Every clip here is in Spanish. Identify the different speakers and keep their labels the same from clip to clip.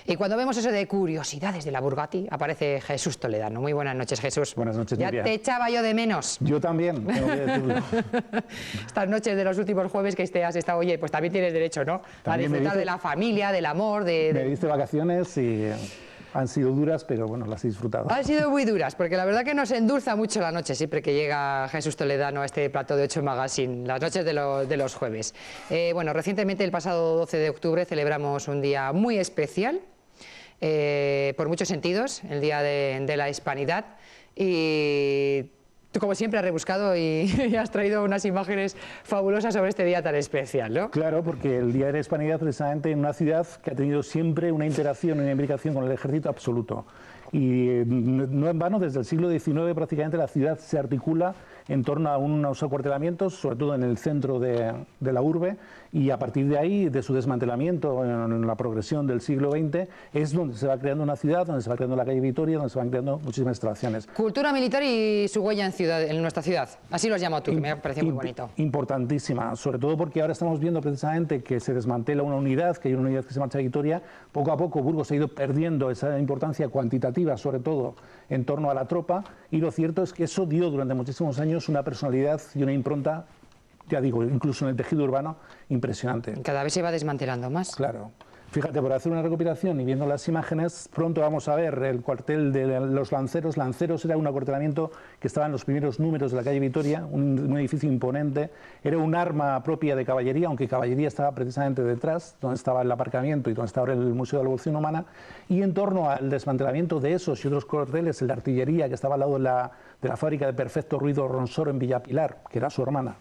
Speaker 1: Y cuando vemos eso de curiosidades de la Burgati, aparece Jesús Toledano. Muy buenas noches, Jesús.
Speaker 2: Buenas noches,
Speaker 1: Ya
Speaker 2: Nuria.
Speaker 1: te echaba yo de menos.
Speaker 2: Yo también, tengo que decirlo.
Speaker 1: Estas noches de los últimos jueves que has estado, oye, pues también tienes derecho, ¿no? A disfrutar de la familia, del amor,
Speaker 2: Me diste vacaciones y han sido duras, pero bueno, las he disfrutado.
Speaker 1: Han sido muy duras, porque la verdad que nos endulza mucho la noche siempre que llega Jesús Toledano a este plato de 8 Magazine, las noches de los jueves. Bueno, recientemente, el pasado 12 de octubre, celebramos un día muy especial, por muchos sentidos, el Día de la Hispanidad, y tú, como siempre, has rebuscado y has traído unas imágenes fabulosas sobre este día tan especial, ¿no?
Speaker 2: Claro, porque el Día de la Hispanidad, precisamente en una ciudad que ha tenido siempre una interacción, una implicación con el ejército absoluto. Y no en vano, desde el siglo XIX prácticamente la ciudad se articula en torno a unos acuartelamientos, sobre todo en el centro de la urbe, y a partir de ahí, de su desmantelamiento en la progresión del siglo XX, es donde se va creando una ciudad, donde se va creando la calle Vitoria, donde se van creando muchísimas instalaciones.
Speaker 1: Cultura militar y su huella en nuestra ciudad, así lo has llamado tú, que me ha parecido muy bonito.
Speaker 2: Importantísima, sobre todo porque ahora estamos viendo precisamente que se desmantela una unidad, que hay una unidad que se marcha a Vitoria. Poco a poco Burgos ha ido perdiendo esa importancia cuantitativa, sobre todo en torno a la tropa, y lo cierto es que eso dio durante muchísimos años una personalidad y una impronta, ya digo, incluso en el tejido urbano, impresionante.
Speaker 1: Cada vez se va desmantelando más.
Speaker 2: Claro. Fíjate, por hacer una recopilación y viendo las imágenes, pronto vamos a ver el cuartel de los Lanceros. Lanceros era un acuartelamiento que estaba en los primeros números de la calle Vitoria, un edificio imponente. Era un arma propia de caballería, aunque caballería estaba precisamente detrás, donde estaba el aparcamiento y donde está ahora el Museo de la Evolución Humana. Y en torno al desmantelamiento de esos y otros cuarteles, el de artillería, que estaba al lado de la fábrica de Perfecto Ruido Ronsoro en Villapilar, que era su hermana.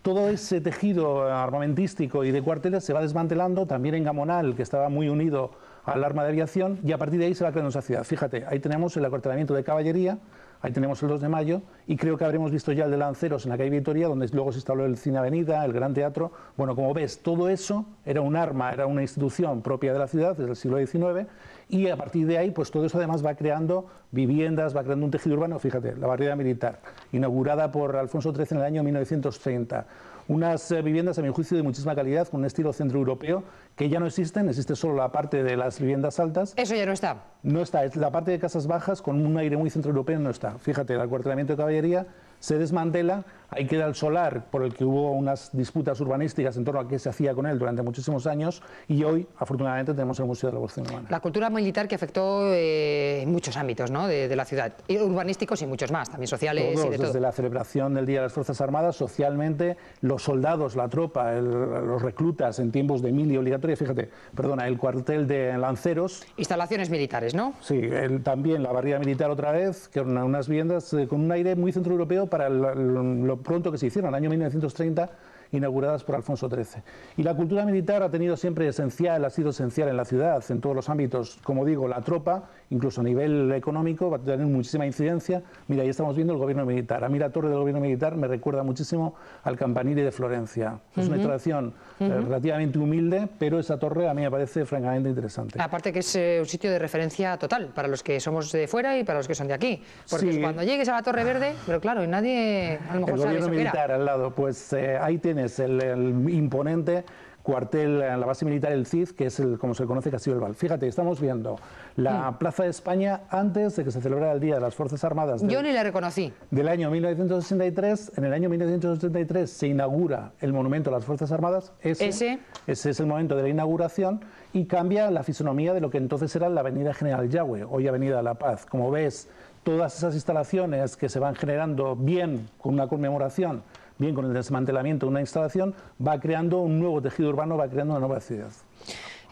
Speaker 2: Todo ese tejido armamentístico y de cuarteles se va desmantelando, también en Gamonal, que estaba muy unido al arma de aviación, y a partir de ahí se va creando esa ciudad. Fíjate, ahí tenemos el acuartelamiento de caballería, ahí tenemos el 2 de mayo, y creo que habremos visto ya el de Lanceros en la calle Vitoria, donde luego se instaló el Cine Avenida, el Gran Teatro. Bueno, como ves, todo eso era un arma, era una institución propia de la ciudad desde el siglo XIX, y a partir de ahí, pues todo eso además va creando viviendas, va creando un tejido urbano. Fíjate, la barriada militar, inaugurada por Alfonso XIII en el año 1930. Unas viviendas, a mi juicio, de muchísima calidad, con un estilo centroeuropeo, que ya no existen, existe solo la parte de las viviendas altas.
Speaker 1: Eso ya no está.
Speaker 2: No está, la parte de casas bajas, con un aire muy centroeuropeo, no está. Fíjate, el acuartelamiento de caballería se desmantela, ahí queda el solar, por el que hubo unas disputas urbanísticas en torno a qué se hacía con él durante muchísimos años, y hoy, afortunadamente, tenemos el Museo de la Evolución Humana.
Speaker 1: La cultura militar que afectó en muchos ámbitos, ¿no?, de la ciudad, urbanísticos y muchos más, también sociales.
Speaker 2: Todos,
Speaker 1: y de todo.
Speaker 2: Desde la celebración del Día de las Fuerzas Armadas, socialmente, los soldados, la tropa, los reclutas en tiempos de mili obligatoria, fíjate, perdona, el cuartel de Lanceros.
Speaker 1: Instalaciones militares, ¿no?
Speaker 2: Sí, también la barriada militar otra vez, que eran unas viviendas con un aire muy centroeuropeo para lo pronto que se hicieron, en el año 1930, inauguradas por Alfonso XIII. Y la cultura militar ha tenido siempre ha sido esencial en la ciudad, en todos los ámbitos. Como digo, la tropa, incluso a nivel económico, va a tener muchísima incidencia. Mira, ahí estamos viendo el gobierno militar. A mí la torre del gobierno militar me recuerda muchísimo al campanile de Florencia. Es una instalación relativamente humilde, pero esa torre a mí me parece francamente interesante.
Speaker 1: Aparte que es un sitio de referencia total para los que somos de fuera y para los que son de aquí. Porque
Speaker 2: Sí.
Speaker 1: cuando llegues a la Torre Verde, pero claro, y nadie a lo mejor
Speaker 2: El
Speaker 1: sabe
Speaker 2: gobierno
Speaker 1: eso que era.
Speaker 2: militar al lado, pues ahí tienes el imponente cuartel en la base militar El Cid, que es como se conoce Castillo del Val. Fíjate, estamos viendo la Plaza de España antes de que se celebrara el Día de las Fuerzas Armadas.
Speaker 1: Yo ni la reconocí.
Speaker 2: Del año 1963, en el año 1983 se inaugura el monumento a las Fuerzas Armadas. Ese es el momento de la inauguración y cambia la fisonomía de lo que entonces era la Avenida General Yagüe, hoy Avenida La Paz. Como ves, todas esas instalaciones que se van generando bien con una conmemoración, bien con el desmantelamiento de una instalación, va creando un nuevo tejido urbano, va creando una nueva ciudad.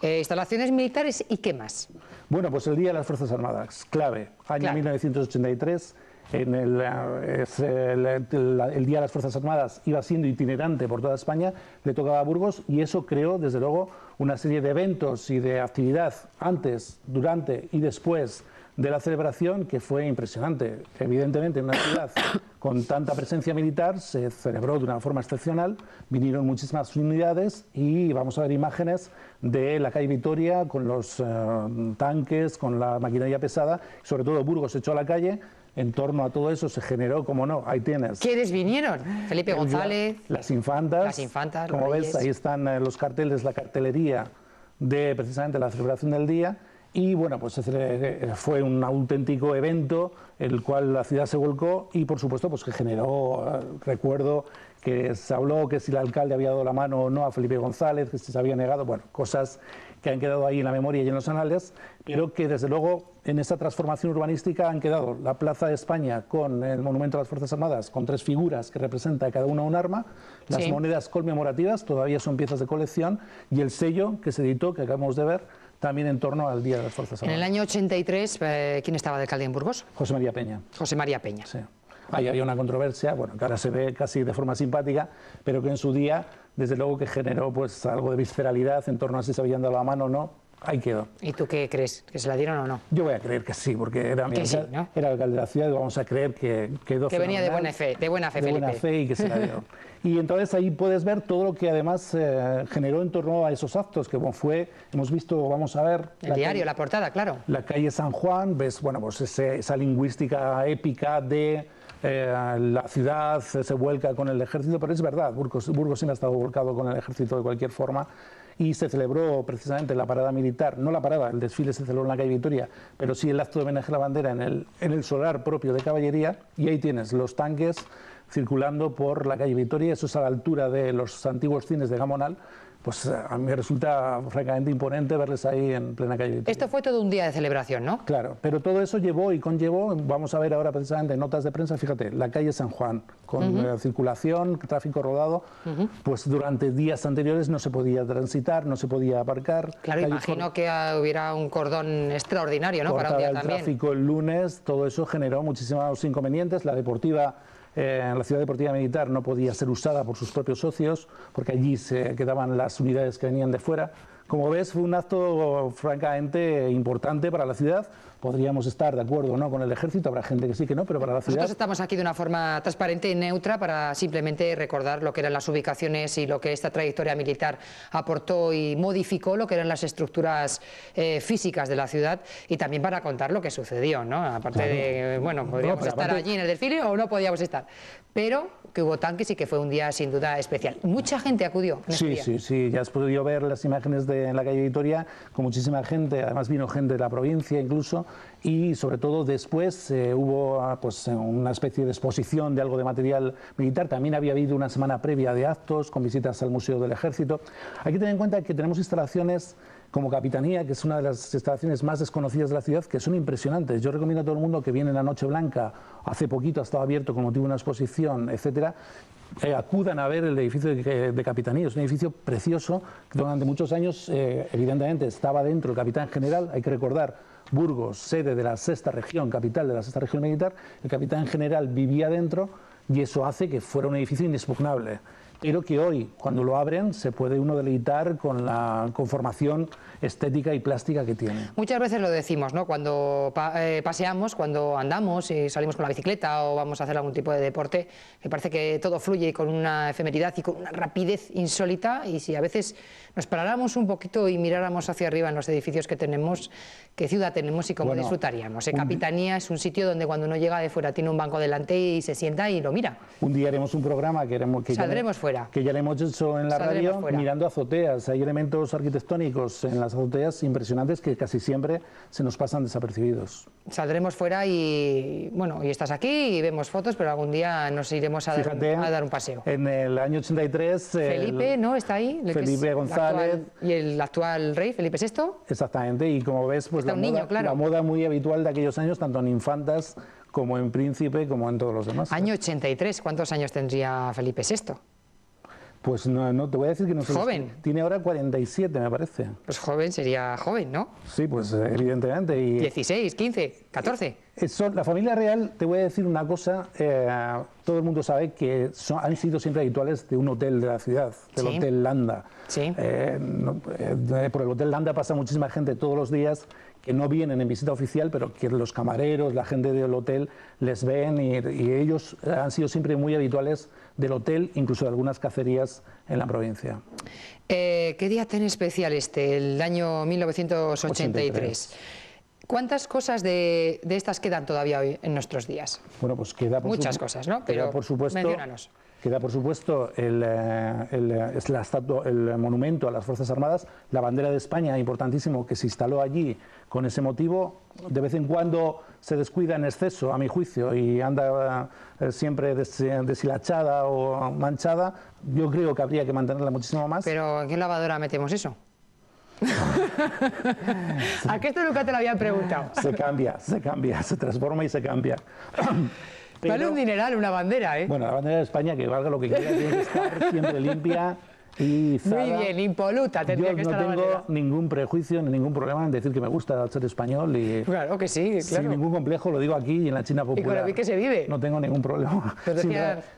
Speaker 1: Instalaciones militares y ¿qué más?
Speaker 2: Bueno, pues el Día de las Fuerzas Armadas, clave, año 1983, el Día de las Fuerzas Armadas iba siendo itinerante por toda España, le tocaba a Burgos y eso creó, desde luego, una serie de eventos y de actividad antes, durante y después de la celebración que fue impresionante. Evidentemente, en una ciudad con tanta presencia militar se celebró de una forma excepcional, vinieron muchísimas unidades y vamos a ver imágenes de la calle Vitoria con los tanques, con la maquinaria pesada, sobre todo Burgos se echó a la calle. En torno a todo eso se generó, como no, ahí tienes.
Speaker 1: ¿Quiénes vinieron? Felipe González.
Speaker 2: Las infantas.
Speaker 1: Las infantas,
Speaker 2: como
Speaker 1: los
Speaker 2: ves, ahí están los carteles, la cartelería de precisamente la celebración del día. Y bueno, pues fue un auténtico evento en el cual la ciudad se volcó y por supuesto pues que generó, recuerdo que se habló que si el alcalde había dado la mano o no a Felipe González, que si se había negado, bueno, cosas que han quedado ahí en la memoria y en los anales, pero que desde luego en esa transformación urbanística han quedado la Plaza de España con el Monumento a las Fuerzas Armadas, con 3 figuras que representan cada una un arma, las monedas conmemorativas, todavía son piezas de colección, y el sello que se editó, que acabamos de ver, también en torno al Día de las Fuerzas Armadas.
Speaker 1: En el año 83, ¿quién estaba de alcalde en Burgos?
Speaker 2: José María Peña.
Speaker 1: José María Peña.
Speaker 2: Sí. Ahí había una controversia, bueno, que ahora se ve casi de forma simpática, pero que en su día, desde luego que generó pues algo de visceralidad en torno a si se habían dado la mano o no. Ahí quedó.
Speaker 1: ¿Y tú qué crees? ¿Que se la dieron o no?
Speaker 2: Yo voy a creer que sí, porque era era alcalde de la ciudad y vamos a creer que quedó
Speaker 1: que venía de buena fe, Felipe.
Speaker 2: De buena fe y que se la dio. Y entonces ahí puedes ver todo lo que además generó en torno a esos actos, que bueno, hemos visto, vamos a ver...
Speaker 1: El diario, la portada, claro.
Speaker 2: La calle San Juan, ves, bueno, pues esa lingüística épica de... la ciudad se vuelca con el ejército, pero es verdad, Burgos siempre ha estado volcado con el ejército de cualquier forma y se celebró precisamente la parada militar, no la parada, el desfile se celebró en la calle Vitoria, pero sí el acto de homenaje a la bandera en el solar propio de caballería y ahí tienes los tanques circulando por la calle Vitoria, eso es a la altura de los antiguos cines de Gamonal. Pues a mí me resulta francamente imponente verles ahí en plena calle Vitoria.
Speaker 1: Esto fue todo un día de celebración, ¿no?
Speaker 2: Claro, pero todo eso llevó y conllevó, vamos a ver ahora precisamente en notas de prensa, fíjate, la calle San Juan, con circulación, tráfico rodado, pues durante días anteriores no se podía transitar, no se podía aparcar.
Speaker 1: Claro, imagino que hubiera un cordón extraordinario, ¿no? Para un día también.
Speaker 2: El tráfico el lunes, todo eso generó muchísimos inconvenientes. La deportiva... la ciudad deportiva militar no podía ser usada por sus propios socios porque allí se quedaban las unidades que venían de fuera. Como ves, fue un acto francamente importante para la ciudad. Podríamos estar de acuerdo o no con el ejército, habrá gente que sí que no, pero para la ciudad...
Speaker 1: Nosotros estamos aquí de una forma transparente y neutra para simplemente recordar lo que eran las ubicaciones y lo que esta trayectoria militar aportó y modificó, lo que eran las estructuras físicas de la ciudad y también para contar lo que sucedió, ¿no? Aparte de, bueno, podríamos estar allí en el desfile o no podíamos estar, pero que hubo tanques y que fue un día sin duda especial. Mucha gente acudió en este día.
Speaker 2: Sí, ya has podido ver las imágenes en la calle Vitoria con muchísima gente, además vino gente de la provincia incluso, y sobre todo después hubo pues una especie de exposición de algo de material militar. También había habido una semana previa de actos con visitas al Museo del Ejército. Hay que tener en cuenta que tenemos instalaciones como Capitanía, que es una de las instalaciones más desconocidas de la ciudad, que son impresionantes. Yo recomiendo a todo el mundo que viene en la Noche Blanca, hace poquito ha estado abierto con motivo de una exposición, etcétera, acudan a ver el edificio de Capitanía. Es un edificio precioso que durante muchos años evidentemente estaba dentro el capitán general. Hay que recordar, Burgos, sede de la 6ª región, capital de la 6ª región militar, el capitán general vivía dentro y eso hace que fuera un edificio inexpugnable. Pero que hoy, cuando lo abren, se puede uno deleitar con la conformación estética y plástica que tiene.
Speaker 1: Muchas veces lo decimos, ¿no? Cuando paseamos, cuando andamos y salimos con la bicicleta o vamos a hacer algún tipo de deporte, que parece que todo fluye con una efemeridad y con una rapidez insólita, y si a veces nos paráramos un poquito y miráramos hacia arriba en los edificios que tenemos, qué ciudad tenemos y cómo disfrutaríamos. Capitanía es un sitio donde cuando uno llega de fuera tiene un banco delante y se sienta y lo mira.
Speaker 2: Un día haremos un programa que
Speaker 1: saldremos fuera.
Speaker 2: Que ya le hemos hecho en la radio, mirando azoteas. Hay elementos arquitectónicos en las azoteas impresionantes que casi siempre se nos pasan desapercibidos.
Speaker 1: Saldremos fuera y, bueno, y estás aquí y vemos fotos, pero algún día nos iremos a dar un paseo.
Speaker 2: En el año 83...
Speaker 1: Felipe, ¿no? Está ahí.
Speaker 2: Felipe González.
Speaker 1: Y el actual rey, Felipe VI.
Speaker 2: Exactamente, y como ves, pues la moda muy habitual de aquellos años, tanto en infantas como en príncipe, como en todos los demás.
Speaker 1: Año 83, ¿cuántos años tendría Felipe VI?
Speaker 2: Pues no, te voy a decir que no sé.
Speaker 1: Joven.
Speaker 2: Tiene ahora 47, me parece.
Speaker 1: Pues joven, sería joven, ¿no?
Speaker 2: Sí, pues evidentemente. Y
Speaker 1: 16, 15, 14.
Speaker 2: La familia real, te voy a decir una cosa, todo el mundo sabe que han sido siempre habituales de un hotel de la ciudad, del Hotel Landa.
Speaker 1: Sí.
Speaker 2: Por el Hotel Landa pasa muchísima gente todos los días que no vienen en visita oficial, pero que los camareros, la gente del hotel les ven y ellos han sido siempre muy habituales del hotel, incluso de algunas cacerías en la provincia.
Speaker 1: ¿Qué día tan especial el año 1983? ¿Cuántas cosas de estas quedan todavía hoy en nuestros días?
Speaker 2: Bueno, pues queda
Speaker 1: muchas cosas, ¿no? Pero
Speaker 2: por supuesto,
Speaker 1: menciónanos.
Speaker 2: Queda, por supuesto, el monumento a las Fuerzas Armadas, la bandera de España, importantísimo, que se instaló allí con ese motivo. De vez en cuando se descuida en exceso, a mi juicio, y anda siempre deshilachada o manchada. Yo creo que habría que mantenerla muchísimo más.
Speaker 1: ¿Pero en qué lavadora metemos eso? ¿A qué esto nunca te lo habían preguntado?
Speaker 2: Se cambia, se transforma y se cambia.
Speaker 1: Pero, vale un dineral una bandera, ¿eh?
Speaker 2: Bueno, la bandera de España, que valga lo que quiera, tiene que estar siempre limpia y izada.
Speaker 1: Muy bien, impoluta tendría que estar la bandera.
Speaker 2: Yo no tengo ningún prejuicio ni ningún problema en decir que me gusta ser español y
Speaker 1: claro que sí, claro.
Speaker 2: Sin ningún complejo, lo digo aquí y en la China popular.
Speaker 1: Y con lo bien que se vive.
Speaker 2: No tengo ningún problema.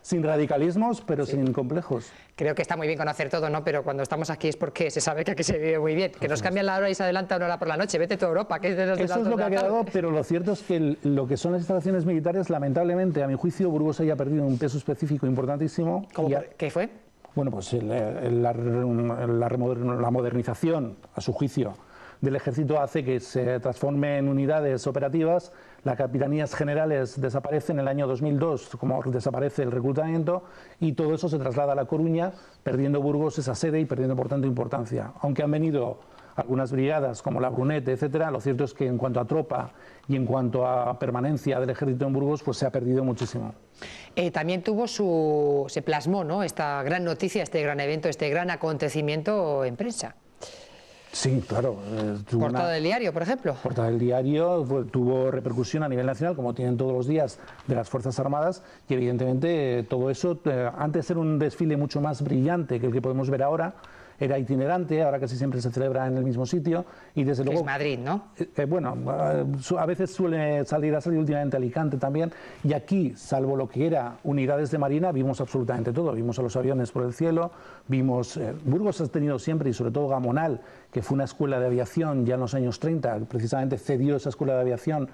Speaker 2: Sin radicalismos, pero sí, sin complejos.
Speaker 1: Creo que está muy bien conocer todo, ¿no? Pero cuando estamos aquí es porque se sabe que aquí se vive muy bien. Que nos cambian la hora y se adelanta una hora por la noche. Vete toda Europa, que es de los
Speaker 2: Eso es lo que ha quedado, pero lo cierto es que lo que son las instalaciones militares, lamentablemente, a mi juicio, Burgos haya perdido un peso específico importantísimo.
Speaker 1: ¿Qué fue?
Speaker 2: Bueno, pues la modernización, a su juicio, del ejército hace que se transforme en unidades operativas. Las capitanías generales desaparecen en el año 2002, como desaparece el reclutamiento, y todo eso se traslada a La Coruña, perdiendo Burgos esa sede y perdiendo, por tanto, importancia. Aunque han venido algunas brigadas como la Brunete, etcétera, lo cierto es que en cuanto a tropa y en cuanto a permanencia del ejército en Burgos, pues se ha perdido muchísimo.
Speaker 1: También se plasmó, ¿no?, esta gran noticia, este gran evento, este gran acontecimiento en prensa.
Speaker 2: Sí, claro.
Speaker 1: Portada del diario, por ejemplo.
Speaker 2: Portada del diario tuvo repercusión a nivel nacional, como tienen todos los días de las Fuerzas Armadas, y evidentemente todo eso, antes era un desfile mucho más brillante que el que podemos ver ahora. Era itinerante, ahora casi siempre se celebra en el mismo sitio y desde luego...
Speaker 1: Es Madrid, ¿no?
Speaker 2: Bueno, a veces ha salido últimamente Alicante también, y aquí, salvo lo que era unidades de Marina, vimos absolutamente todo. Vimos a los aviones por el cielo, vimos... Burgos ha tenido siempre, y sobre todo Gamonal, que fue una escuela de aviación ya en los años 30, precisamente cedió esa escuela de aviación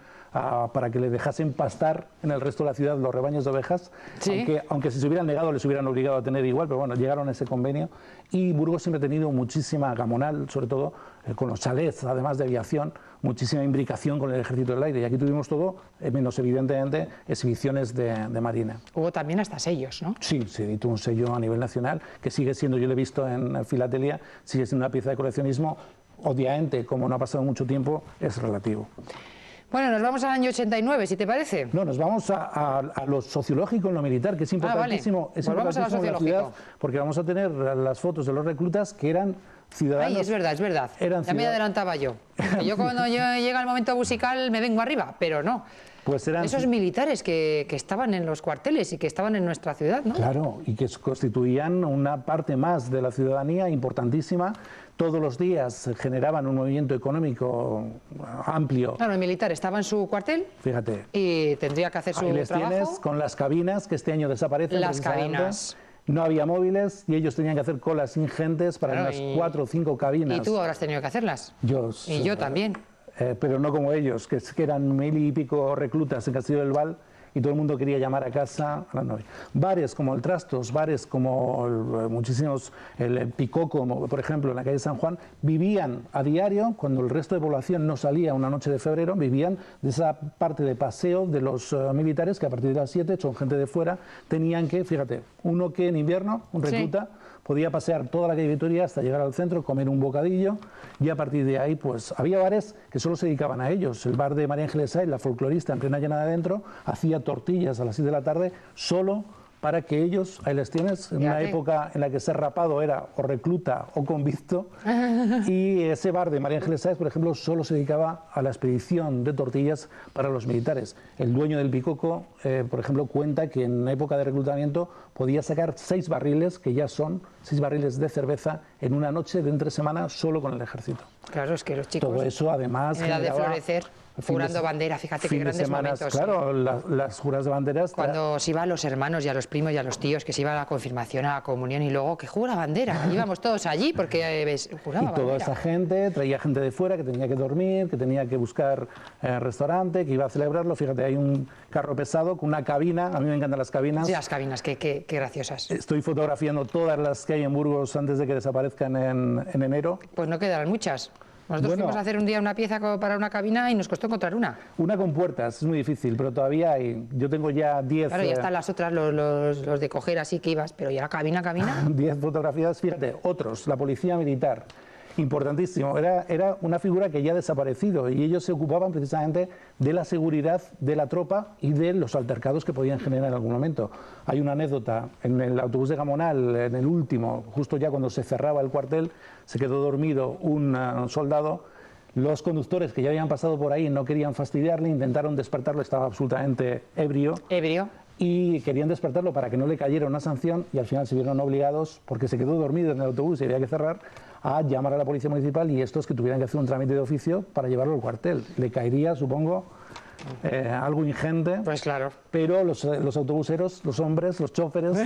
Speaker 2: para que le dejasen pastar en el resto de la ciudad los rebaños de ovejas, ¿sí? aunque si se hubieran negado les hubieran obligado a tener igual, pero bueno, llegaron a ese convenio. Y Burgos siempre ha tenido muchísima, Gamonal sobre todo, con los chalets, además de aviación, muchísima imbricación con el ejército del aire, y aquí tuvimos todo, menos evidentemente exhibiciones de Marina.
Speaker 1: Hubo también hasta sellos, ¿no?
Speaker 2: Sí, se editó un sello a nivel nacional, que sigue siendo, yo lo he visto en filatelia, sigue siendo una pieza de coleccionismo. Obviamente, como no ha pasado mucho tiempo, es relativo.
Speaker 1: Bueno, nos vamos al año 89, si te parece.
Speaker 2: No, nos vamos a lo sociológico en lo militar, que es importantísimo,
Speaker 1: vale. Pues vamos a lo sociológico.
Speaker 2: La ciudad, porque vamos a tener las fotos de los reclutas que eran ciudadanos.
Speaker 1: Ay, es verdad, es verdad. Ya me adelantaba yo. Yo cuando llega el momento musical me vengo arriba, pero no.
Speaker 2: Pues eran
Speaker 1: esos militares que estaban en los cuarteles y que estaban en nuestra ciudad, ¿no?
Speaker 2: Claro, y que constituían una parte más de la ciudadanía importantísima. Todos los días generaban un movimiento económico amplio.
Speaker 1: Claro, el militar estaba en su cuartel.
Speaker 2: Fíjate.
Speaker 1: Y tendría que hacer su trabajo.
Speaker 2: Ahí les tienes con las cabinas, que este año desaparecen.
Speaker 1: Las cabinas.
Speaker 2: No había móviles y ellos tenían que hacer colas ingentes para unas 4 o 5 cabinas.
Speaker 1: ¿Y tú ahora has tenido que hacerlas? Y yo también.
Speaker 2: Pero no como ellos, que eran 1000 y pico reclutas en Castillo del Val y todo el mundo quería llamar a casa a las 9. Bares como el Trastos, bares como muchísimos, el Picoco, por ejemplo, en la calle San Juan, vivían a diario, cuando el resto de población no salía una noche de febrero, vivían de esa parte de paseo de los militares que a partir de las 7, son gente de fuera, tenían que, fíjate, uno que en invierno, un recluta, sí, podía pasear toda la calle Vitoria hasta llegar al centro, comer un bocadillo, y a partir de ahí pues había bares que solo se dedicaban a ellos. El bar de María Ángeles Sáez, la folclorista en plena llanada adentro, hacía tortillas a las 6 de la tarde solo para que ellos, ahí les tienes, en una época en la que ser rapado era o recluta o convicto, y ese bar de María Ángeles Sáez, por ejemplo, solo se dedicaba a la expedición de tortillas para los militares. El dueño del Picoco, por ejemplo, cuenta que en época de reclutamiento podía sacar 6 barriles, que ya son 6 barriles de cerveza, en una noche de entre semana solo con el ejército.
Speaker 1: Claro, es que los chicos...
Speaker 2: Todo eso, además...
Speaker 1: En edad de florecer... Jurando bandera, fíjate qué grandes momentos.
Speaker 2: Claro, las juras de banderas.
Speaker 1: Cuando se iba a los hermanos y a los primos y a los tíos, que se iba a la confirmación, a la comunión y luego que jura bandera. Íbamos todos allí porque juraba bandera.
Speaker 2: Y toda esa gente, traía gente de fuera que tenía que dormir, que tenía que buscar restaurante, que iba a celebrarlo. Fíjate, hay un carro pesado con una cabina, a mí me encantan las cabinas.
Speaker 1: Sí, las cabinas, qué graciosas.
Speaker 2: Estoy fotografiando todas las que hay en Burgos antes de que desaparezcan en enero.
Speaker 1: Pues no quedarán muchas. Nosotros fuimos a hacer un día una pieza para una cabina y nos costó encontrar una.
Speaker 2: Una con puertas, es muy difícil, pero todavía hay. Yo tengo ya 10...
Speaker 1: Claro, ya están las otras, los de coger así que ibas, pero ya la cabina...
Speaker 2: 10 fotografías, fíjate, otros, la policía militar. Importantísimo, era una figura que ya ha desaparecido y ellos se ocupaban precisamente de la seguridad de la tropa y de los altercados que podían generar en algún momento. Hay una anécdota, en el autobús de Gamonal, en el último, justo ya cuando se cerraba el cuartel, se quedó dormido un soldado. Los conductores que ya habían pasado por ahí no querían fastidiarle, intentaron despertarlo, estaba absolutamente ebrio. Y querían despertarlo para que no le cayera una sanción y al final se vieron obligados, porque se quedó dormido en el autobús y había que cerrar, a llamar a la policía municipal y estos que tuvieran que hacer un trámite de oficio para llevarlo al cuartel. Le caería, supongo, algo ingente.
Speaker 1: Pues claro.
Speaker 2: Pero los autobuseros, los hombres, los choferes,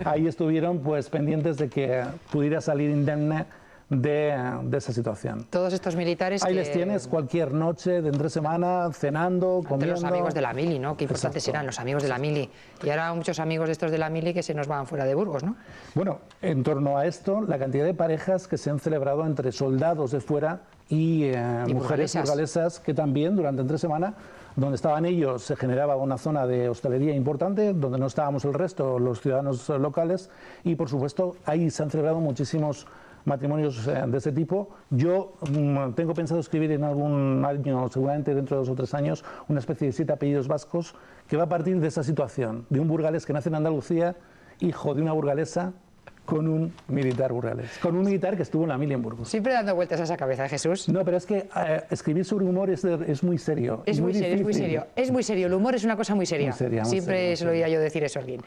Speaker 2: ahí estuvieron pues pendientes de que pudiera salir indemne de esa situación.
Speaker 1: Todos estos militares
Speaker 2: ahí les tienes cualquier noche de entre semana, cenando, comiendo...
Speaker 1: Los amigos de la mili, ¿no? Qué importantes eran los amigos de la mili. Y ahora muchos amigos de estos de la mili que se nos van fuera de Burgos, ¿no?
Speaker 2: Bueno, en torno a esto, la cantidad de parejas que se han celebrado entre soldados de fuera y mujeres burgalesas que también durante entre semana, donde estaban ellos, se generaba una zona de hostelería importante, donde no estábamos el resto, los ciudadanos locales, y por supuesto ahí se han celebrado muchísimos matrimonios de este tipo. Yo tengo pensado escribir en algún año, seguramente dentro de 2 o 3 años, una especie de 7 apellidos vascos que va a partir de esa situación, de un burgalés que nace en Andalucía, hijo de una burgalesa, con un militar burgalés, con un militar que estuvo en la mili en Burgos.
Speaker 1: Siempre dando vueltas a esa cabeza, Jesús.
Speaker 2: No, pero es que escribir sobre humor es muy serio.
Speaker 1: Es muy serio, es muy serio. Es muy serio, el humor es una cosa muy seria.
Speaker 2: Muy seria,
Speaker 1: Siempre se lo oía yo decir eso a alguien.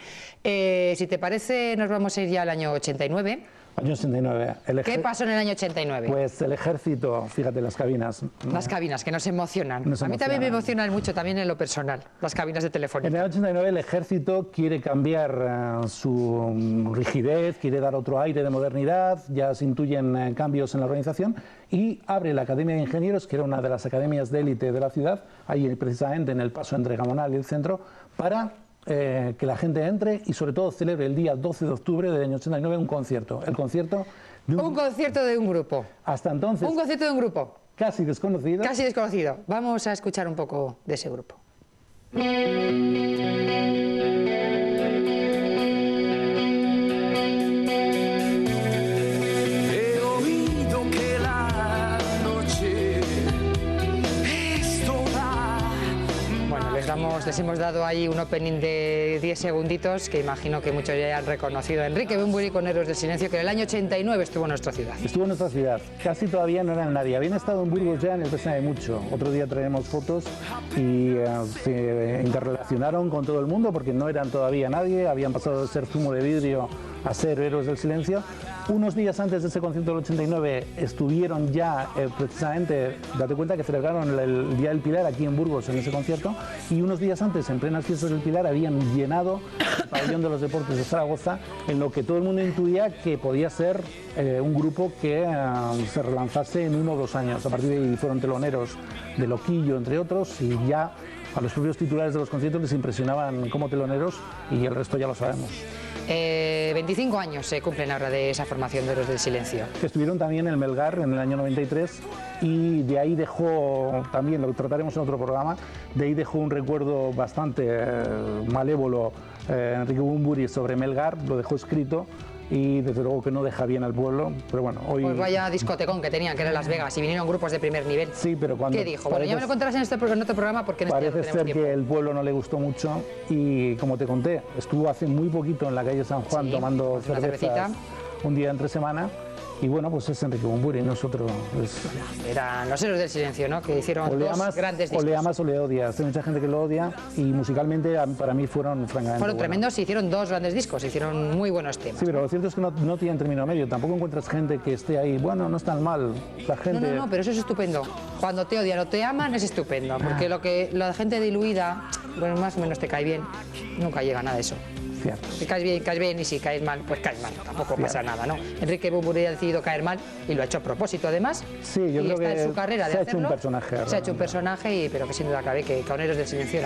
Speaker 1: Si te parece, nos vamos a ir ya al año 89.
Speaker 2: Año 89.
Speaker 1: ¿Qué pasó en el año 89?
Speaker 2: Pues el ejército, fíjate, las cabinas.
Speaker 1: Las cabinas, que nos emocionan. A mí también me emocionan mucho, también en lo personal, las cabinas de Telefónica.
Speaker 2: En el 89 el ejército quiere cambiar su rigidez, quiere dar otro aire de modernidad, ya se intuyen cambios en la organización y abre la Academia de Ingenieros, que era una de las academias de élite de la ciudad, ahí precisamente en el paso entre Gamonal y el centro, para que la gente entre y sobre todo celebre el día 12 de octubre del año 89 un concierto. El concierto de
Speaker 1: un concierto de un grupo.
Speaker 2: Hasta entonces.
Speaker 1: Un concierto de un grupo.
Speaker 2: Casi desconocido.
Speaker 1: Casi desconocido. Vamos a escuchar un poco de ese grupo. Les hemos dado ahí un opening de 10 segunditos que imagino que muchos ya han reconocido. Enrique Bunbury con Héroes del Silencio, que en el año 89 estuvo en nuestra ciudad.
Speaker 2: Estuvo en nuestra ciudad, casi todavía no eran nadie. Habían estado en Burgos ya en el PSNE mucho. Otro día traeremos fotos y se interrelacionaron con todo el mundo porque no eran todavía nadie, habían pasado de ser zumo de vidrio a ser Héroes del Silencio. Unos días antes de ese concierto del 89 estuvieron ya precisamente, date cuenta que celebraron el Día del Pilar aquí en Burgos en ese concierto, y unos días antes, en plenas fiestas del Pilar, habían llenado el pabellón de los deportes de Zaragoza, en lo que todo el mundo intuía que podía ser un grupo que se relanzase en 1 o 2 años. A partir de ahí fueron teloneros de Loquillo, entre otros, y ya a los propios titulares de los conciertos les impresionaban como teloneros y el resto ya lo sabemos.
Speaker 1: 25 años se cumplen ahora de esa formación de Héroes del Silencio.
Speaker 2: Que estuvieron también en Melgar en el año 93 y de ahí dejó, también lo trataremos en otro programa, de ahí dejó un recuerdo bastante malévolo Enrique Bunbury sobre Melgar, lo dejó escrito y desde luego que no deja bien al pueblo, pero bueno, hoy...
Speaker 1: Pues vaya discotecón que tenían, que era Las Vegas, y vinieron grupos de primer nivel.
Speaker 2: Sí, pero cuando...
Speaker 1: ¿Qué dijo? Bueno, ya me lo contarás en otro programa porque en
Speaker 2: parece
Speaker 1: este ya no
Speaker 2: ser
Speaker 1: tenemos
Speaker 2: que el pueblo no le gustó mucho y, como te conté, estuvo hace muy poquito en la calle San Juan tomando cervezas un día entre semana. Y bueno, pues es Enrique Bunbury, nosotros...
Speaker 1: Eran los Héroes del Silencio, ¿no? Que hicieron grandes discos.
Speaker 2: O le amas o le odias. Hay mucha gente que lo odia y musicalmente para mí fueron francamente
Speaker 1: Fueron tremendos y hicieron 2 grandes discos, hicieron muy buenos temas.
Speaker 2: Sí, pero lo cierto es que no tienen término medio. Tampoco encuentras gente que esté ahí, bueno, no es tan mal. La gente...
Speaker 1: No, pero eso es estupendo. Cuando te odian o te aman es estupendo, porque la gente diluida, bueno, más o menos te cae bien, nunca llega a nada de eso. Si caes bien, y si caes mal, pues caes mal, tampoco pasa nada, ¿no? Enrique Bunbury ha decidido caer mal y lo ha hecho a propósito, además.
Speaker 2: Sí, yo creo que
Speaker 1: en su carrera
Speaker 2: se ha hecho un personaje.
Speaker 1: Se ha hecho un personaje, pero que sin duda cabe que con Héroes del Silencio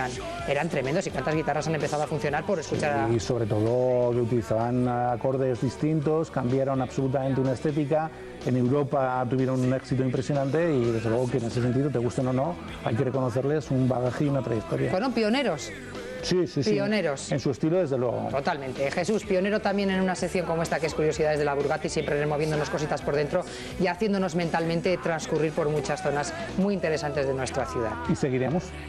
Speaker 1: eran tremendos, y cuántas guitarras han empezado a funcionar por escuchar
Speaker 2: Y sobre todo que utilizaban acordes distintos, cambiaron absolutamente una estética en Europa tuvieron un éxito impresionante y desde luego que en ese sentido, te gusten o no, hay que reconocerles un bagaje y una trayectoria.
Speaker 1: Fueron pioneros.
Speaker 2: Sí, sí, sí.
Speaker 1: Pioneros.
Speaker 2: En su estilo, desde luego.
Speaker 1: Totalmente. Jesús, pionero también en una sección como esta que es Curiosidades de la Burgati, siempre removiéndonos cositas por dentro y haciéndonos mentalmente transcurrir por muchas zonas muy interesantes de nuestra ciudad.
Speaker 2: Y seguiremos.